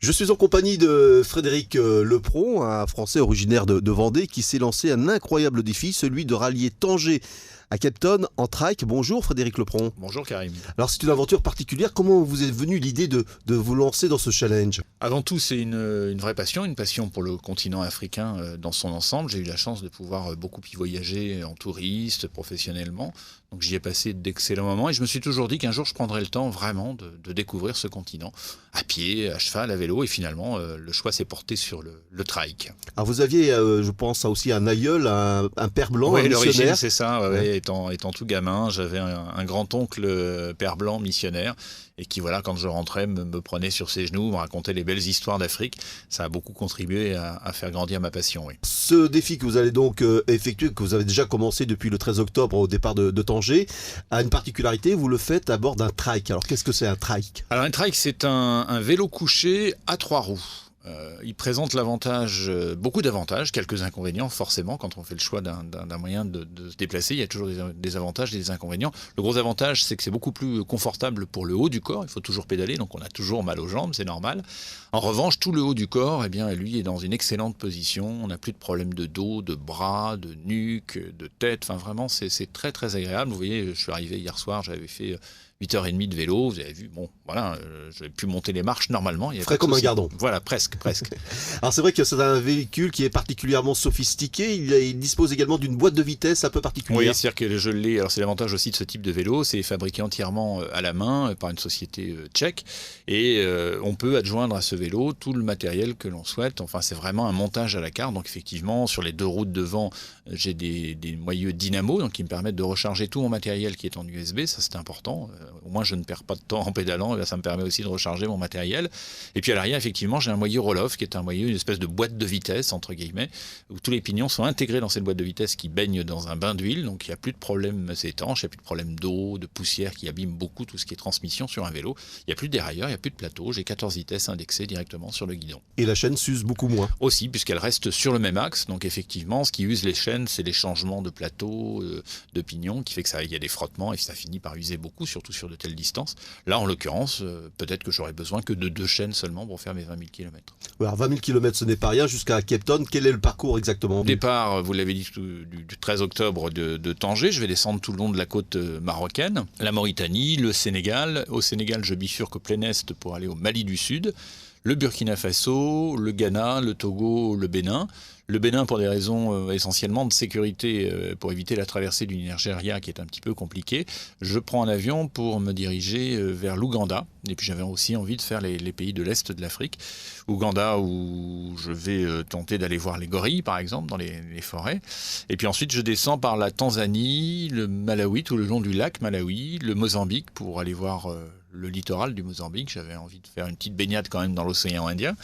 Je suis en compagnie de Frédéric Lepron, un Français originaire de Vendée, qui s'est lancé un incroyable défi, celui de rallier Tanger à Cape Town en trike. Bonjour Frédéric Lepron. Bonjour Karim. Alors c'est une aventure particulière, comment vous est venue l'idée de vous lancer dans ce challenge? Avant tout, c'est une vraie passion, une passion pour le continent africain dans son ensemble. J'ai eu la chance de pouvoir beaucoup y voyager en touriste, professionnellement. Donc j'y ai passé d'excellents moments et je me suis toujours dit qu'un jour je prendrais le temps vraiment de découvrir ce continent, à pied, à cheval, à vélo, et finalement le choix s'est porté sur le trike. Alors vous aviez, je pense, aussi un aïeul, un père blanc, Oui, un l'origine missionnaire. c'est ça. Ouais. Étant tout gamin, j'avais un grand-oncle père blanc missionnaire et qui, voilà, quand je rentrais, me prenait sur ses genoux, me racontait les belles histoires d'Afrique. Ça a beaucoup contribué à faire grandir ma passion, oui. Ce défi que vous allez donc effectuer, que vous avez déjà commencé depuis le 13 octobre au départ de Tanger, a une particularité, vous le faites à bord d'un trike. Alors qu'est-ce que c'est un trike? Alors un trike, c'est un vélo couché à 3 roues. Il présente beaucoup d'avantages, quelques inconvénients forcément quand on fait le choix d'un moyen de se déplacer. Il y a toujours des avantages et des inconvénients. Le gros avantage, c'est que c'est beaucoup plus confortable pour le haut du corps. Il faut toujours pédaler, donc on a toujours mal aux jambes, c'est normal. En revanche, tout le haut du corps, eh bien, lui est dans une excellente position. On n'a plus de problème de dos, de bras, de nuque, de tête. Enfin vraiment, c'est très très agréable. Vous voyez, je suis arrivé hier soir, j'avais fait 8h30 de vélo, vous avez vu, bon, voilà, j'avais pu monter les marches normalement. Frais comme un gardon. Voilà, presque. Alors c'est vrai que c'est un véhicule qui est particulièrement sophistiqué, il dispose également d'une boîte de vitesse un peu particulière. Oui, c'est-à-dire que je l'ai, alors c'est l'avantage aussi de ce type de vélo, c'est fabriqué entièrement à la main par une société tchèque, et on peut adjoindre à ce vélo tout le matériel que l'on souhaite. Enfin, c'est vraiment un montage à la carte, donc effectivement, sur les deux roues de devant, j'ai des moyeux dynamo, donc qui me permettent de recharger tout mon matériel qui est en USB, ça c'est important. Au moins je ne perds pas de temps en pédalant, et ça me permet aussi de recharger mon matériel. Et puis à l'arrière, effectivement, j'ai un moyeu roll-off qui est un moyeu, une espèce de boîte de vitesse, entre guillemets, où tous les pignons sont intégrés dans cette boîte de vitesse qui baigne dans un bain d'huile, donc il n'y a plus de problème, c'est étanche, il n'y a plus de problème d'eau, de poussière qui abîme beaucoup tout ce qui est transmission sur un vélo. Il n'y a plus de dérailleur, il n'y a plus de plateau, j'ai 14 vitesses indexées directement sur le guidon. Et la chaîne s'use beaucoup moins. Aussi, puisqu'elle reste sur le même axe, donc effectivement, ce qui use les chaînes, c'est les changements de plateau, de pignon, qui fait que ça, il y a des frottements et ça finit par user beaucoup, surtout sur de telles distances. Là, en l'occurrence, peut-être que j'aurais besoin que de 2 chaînes seulement pour faire mes 20 000 km. Alors 20 000 km, ce n'est pas rien, jusqu'à Cape Town. Quel est le parcours exactement? Au départ, vous l'avez dit, du 13 octobre de Tanger, je vais descendre tout le long de la côte marocaine, la Mauritanie, le Sénégal. Au Sénégal, je bifurque au plein est pour aller au Mali du Sud, le Burkina Faso, le Ghana, le Togo, le Bénin. Le Bénin pour des raisons essentiellement de sécurité, pour éviter la traversée du Nigeria qui est un petit peu compliquée. Je prends un avion pour me diriger vers l'Ouganda. Et puis j'avais aussi envie de faire les pays de l'Est de l'Afrique. Ouganda où je vais tenter d'aller voir les gorilles par exemple dans les forêts. Et puis ensuite je descends par la Tanzanie, le Malawi, tout le long du lac Malawi, le Mozambique pour aller voir le littoral du Mozambique. J'avais envie de faire une petite baignade quand même dans l'océan Indien.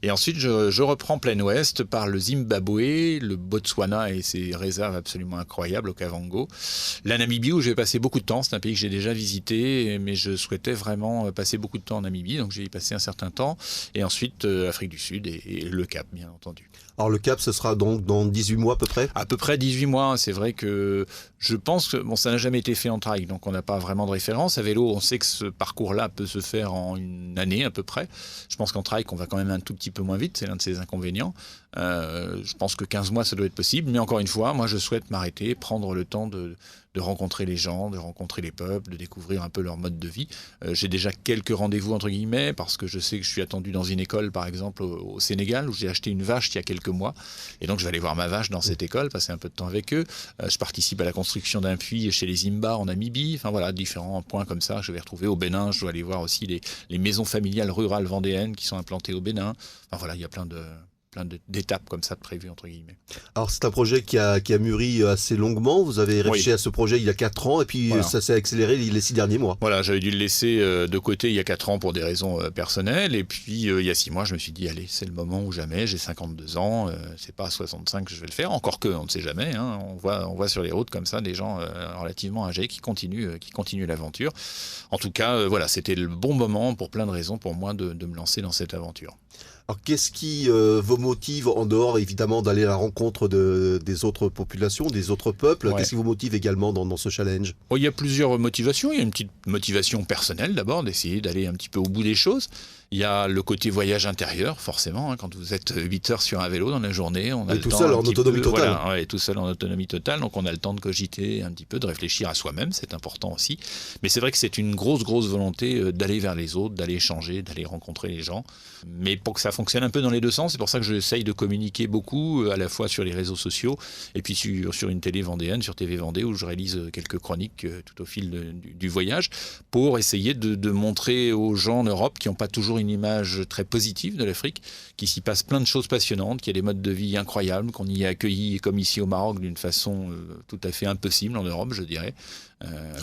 Et ensuite, je reprends plein ouest par le Zimbabwe, le Botswana et ses réserves absolument incroyables au Kavango. La Namibie où je vais passer beaucoup de temps. C'est un pays que j'ai déjà visité, mais je souhaitais vraiment passer beaucoup de temps en Namibie. Donc, j'ai y passé un certain temps. Et ensuite, Afrique du Sud et le Cap, bien entendu. Alors le Cap, ce sera donc dans 18 mois à peu près? À peu près 18 mois. C'est vrai que je pense que ça n'a jamais été fait en trike, donc on n'a pas vraiment de référence. À vélo, on sait que ce parcours-là peut se faire en une année à peu près. Je pense qu'en trike, on va quand même un tout petit peu moins vite. C'est l'un de ses inconvénients. Je pense que 15 mois, ça doit être possible. Mais encore une fois, moi, je souhaite m'arrêter, prendre le temps de rencontrer les gens, de rencontrer les peuples, de découvrir un peu leur mode de vie. J'ai déjà quelques rendez-vous, entre guillemets, parce que je sais que je suis attendu dans une école, par exemple, au Sénégal, où j'ai acheté une vache il y a quelques mois. Et donc, je vais aller voir ma vache dans cette école, passer un peu de temps avec eux. Je participe à la construction d'un puits chez les Imba en Namibie. Enfin, voilà, différents points comme ça. Je vais retrouver au Bénin. Je dois aller voir aussi les maisons familiales rurales vendéennes qui sont implantées au Bénin. Enfin, voilà, il y a plein d'étapes comme ça de prévues, entre guillemets. Alors c'est un projet qui a mûri assez longuement, vous avez réfléchi à ce projet il y a 4 ans et puis voilà. Ça s'est accéléré les 6 derniers mois. Voilà, j'avais dû le laisser de côté il y a 4 ans pour des raisons personnelles et puis il y a 6 mois je me suis dit allez c'est le moment ou jamais, j'ai 52 ans, c'est pas à 65 que je vais le faire, encore que on ne sait jamais, hein. On voit sur les routes comme ça des gens relativement âgés qui continuent l'aventure. En tout cas voilà, c'était le bon moment pour plein de raisons pour moi de me lancer dans cette aventure. Alors qu'est-ce qui vous motive en dehors évidemment d'aller à la rencontre des autres populations, des autres peuples? Ouais. Qu'est-ce qui vous motive également dans ce challenge? Il y a plusieurs motivations. Il y a une petite motivation personnelle d'abord, d'essayer d'aller un petit peu au bout des choses. Il y a le côté voyage intérieur, forcément. Quand vous êtes 8 heures sur un vélo dans la journée, on a le tout temps seul un en petit autonomie peu, totale. Voilà, tout seul en autonomie totale. Donc on a le temps de cogiter un petit peu, de réfléchir à soi-même. C'est important aussi. Mais c'est vrai que c'est une grosse volonté d'aller vers les autres, d'aller échanger, d'aller rencontrer les gens. Mais pour que ça fonctionne un peu dans les deux sens, c'est pour ça que j'essaye de communiquer beaucoup, à la fois sur les réseaux sociaux et puis sur une télé vendéenne, sur TV Vendée, où je réalise quelques chroniques tout au fil du voyage, pour essayer de montrer aux gens en Europe qui n'ont pas toujours une image très positive de l'Afrique, qu'il s'y passe plein de choses passionnantes, qu'il y a des modes de vie incroyables, qu'on y est accueilli comme ici au Maroc d'une façon tout à fait impossible en Europe, je dirais.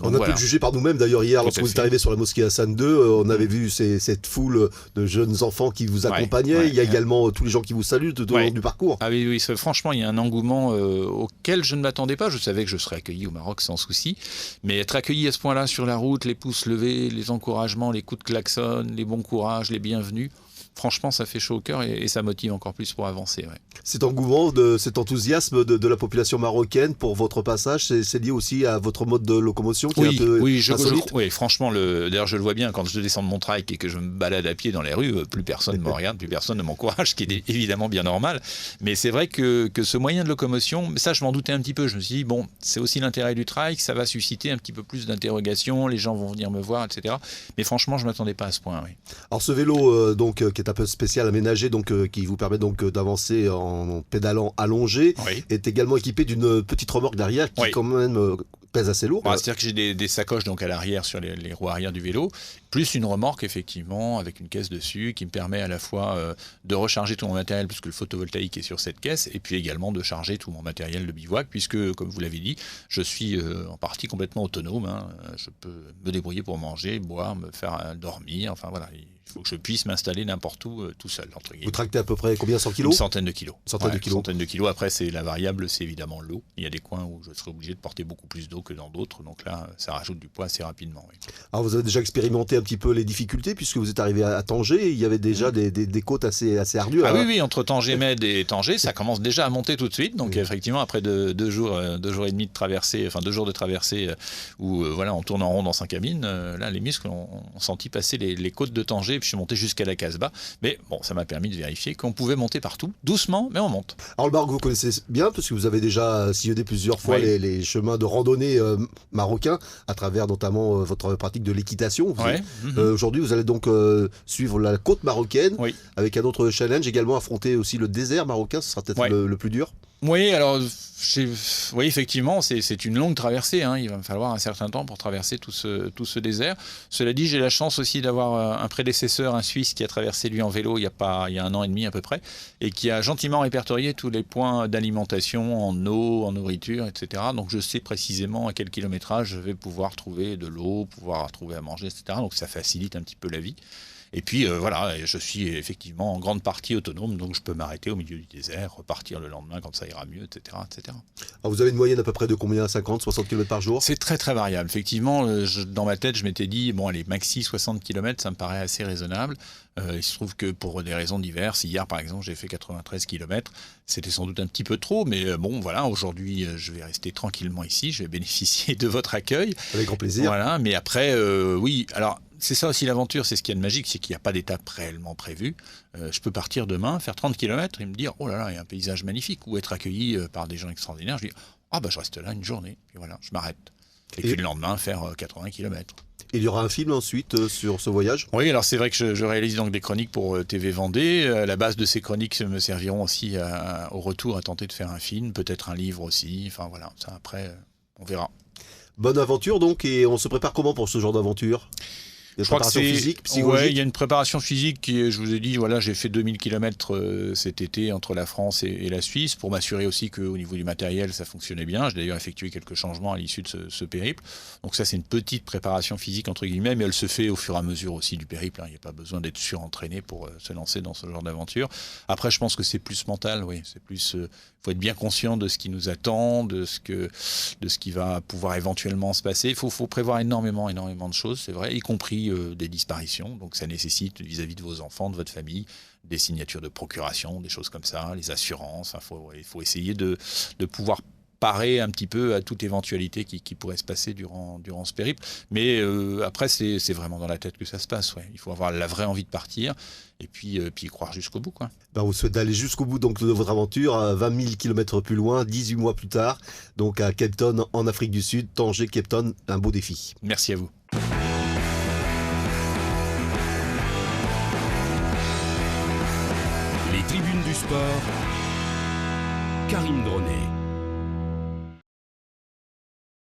On a pu le juger par nous-mêmes d'ailleurs hier lorsque vous êtes arrivé sur la mosquée Hassan II, on avait vu cette foule de jeunes enfants qui vous accompagnaient, il y a également tous les gens qui vous saluent tout au long du parcours. Ah oui, franchement il y a un engouement auquel je ne m'attendais pas, je savais que je serais accueilli au Maroc sans souci, mais être accueilli à ce point-là sur la route, les pouces levés, les encouragements, les coups de klaxon, les bons courages, les bienvenus, franchement ça fait chaud au cœur et ça motive encore plus pour avancer. Ouais. Cet engouement, cet enthousiasme de la population marocaine pour votre passage, c'est lié aussi à votre mode de locomotion qui est un peu insolite. Oui, franchement, d'ailleurs je le vois bien quand je descends de mon trike et que je me balade à pied dans les rues, plus personne ne me regarde, plus personne ne m'encourage, ce qui est évidemment bien normal. Mais c'est vrai que ce moyen de locomotion, ça je m'en doutais un petit peu, je me suis dit, bon, c'est aussi l'intérêt du trike, ça va susciter un petit peu plus d'interrogations, les gens vont venir me voir, etc. Mais franchement, je ne m'attendais pas à ce point. Oui. Alors ce vélo qui est un peu spécial, aménagé, qui vous permet donc d'avancer en pédalant allongé, est également équipé d'une petite remorque derrière qui quand même pèse assez lourd. C'est-à-dire que j'ai des sacoches donc à l'arrière sur les roues arrière du vélo, plus une remorque effectivement avec une caisse dessus qui me permet à la fois de recharger tout mon matériel puisque le photovoltaïque est sur cette caisse et puis également de charger tout mon matériel de bivouac puisque comme vous l'avez dit, je suis en partie complètement autonome. Je peux me débrouiller pour manger, boire, me faire dormir, enfin voilà. Il faut que je puisse m'installer n'importe où tout seul. Entre guillemets. Vous tractez à peu près combien, 100 kilos? Une centaine de kilos. Une centaine de kilos. Après, la variable, c'est évidemment l'eau. Il y a des coins où je serai obligé de porter beaucoup plus d'eau que dans d'autres. Donc là, ça rajoute du poids assez rapidement. Oui. Alors, vous avez déjà expérimenté un petit peu les difficultés puisque vous êtes arrivé à Tanger. Il y avait déjà des côtes assez ardues. Oui, entre Tanger, Med et Tanger, ça commence déjà à monter tout de suite. Donc effectivement, après deux jours et demi de traversée, enfin 2 jours de traversée où on tourne en rond dans sa cabine, là, les muscles ont senti passer les côtes de Tanger. Puis je suis monté jusqu'à la Casbah. Mais bon, ça m'a permis de vérifier qu'on pouvait monter partout, doucement, mais on monte. Alors le Maroc, vous connaissez bien, parce que vous avez déjà sillonné plusieurs fois les chemins de randonnée marocains, à travers notamment votre pratique de l'équitation. Aujourd'hui, vous allez donc suivre la côte marocaine, avec un autre challenge, également affronter aussi le désert marocain, ce sera peut-être le plus dur. Oui, alors, effectivement, c'est une longue traversée. Il va me falloir un certain temps pour traverser tout ce désert. Cela dit, j'ai la chance aussi d'avoir un prédécesseur, un Suisse, qui a traversé lui en vélo il y a 1 an et demi à peu près, et qui a gentiment répertorié tous les points d'alimentation en eau, en nourriture, etc. Donc je sais précisément à quel kilométrage je vais pouvoir trouver de l'eau, pouvoir trouver à manger, etc. Donc ça facilite un petit peu la vie. Et puis je suis effectivement en grande partie autonome, donc je peux m'arrêter au milieu du désert, repartir le lendemain quand ça ira mieux, etc. etc. Alors vous avez une moyenne à peu près de combien? 50, 60 km par jour? C'est très très variable. Effectivement, dans ma tête, je m'étais dit, bon allez, maxi 60 km, ça me paraît assez raisonnable. Il se trouve que pour des raisons diverses, hier par exemple, j'ai fait 93 km. C'était sans doute un petit peu trop, mais bon voilà, aujourd'hui, je vais rester tranquillement ici, je vais bénéficier de votre accueil. Avec grand plaisir. Voilà, mais après, oui, alors... C'est ça aussi l'aventure, c'est ce qu'il y a de magique, c'est qu'il n'y a pas d'étape réellement prévue. Je peux partir demain, faire 30 km et me dire, oh là là, il y a un paysage magnifique, ou être accueilli par des gens extraordinaires. Je dis, je reste là une journée, et voilà, je m'arrête. Et puis le lendemain, faire 80 km. Il y aura un film ensuite sur ce voyage? Oui, alors c'est vrai que je réalise donc des chroniques pour TV Vendée. La base de ces chroniques me serviront aussi au retour à tenter de faire un film, peut-être un livre aussi. Enfin voilà, ça après, on verra. Bonne aventure donc, et on se prépare comment pour ce genre d'aventure? Je crois que c'est physique, psychologique. Il y a une préparation physique qui, je vous ai dit, j'ai fait 2000 km cet été entre la France et la Suisse pour m'assurer aussi qu'au niveau du matériel, ça fonctionnait bien. J'ai d'ailleurs effectué quelques changements à l'issue de ce périple. Donc ça, c'est une petite préparation physique entre guillemets, mais elle se fait au fur et à mesure aussi du périple. Il n'y a pas besoin d'être surentraîné pour se lancer dans ce genre d'aventure. Après, je pense que c'est plus mental, c'est plus... faut être bien conscient de ce qui nous attend, de ce qui va pouvoir éventuellement se passer. Il faut prévoir énormément de choses, c'est vrai, y compris prix des disparitions. Donc ça nécessite vis-à-vis de vos enfants, de votre famille, des signatures de procuration, des choses comme ça, les assurances. Il faut essayer de pouvoir parer un petit peu à toute éventualité qui pourrait se passer durant ce périple. Mais après, c'est vraiment dans la tête que ça se passe. Ouais. Il faut avoir la vraie envie de partir et puis y croire jusqu'au bout. Quoi. Ben, on vous souhaite d'aller jusqu'au bout donc, de votre aventure, 20 000 km plus loin, 18 mois plus tard, donc à Cape Town en Afrique du Sud, Tanger, Cape Town, un beau défi. Merci à vous. Les tribunes du sport, Karim Dronet.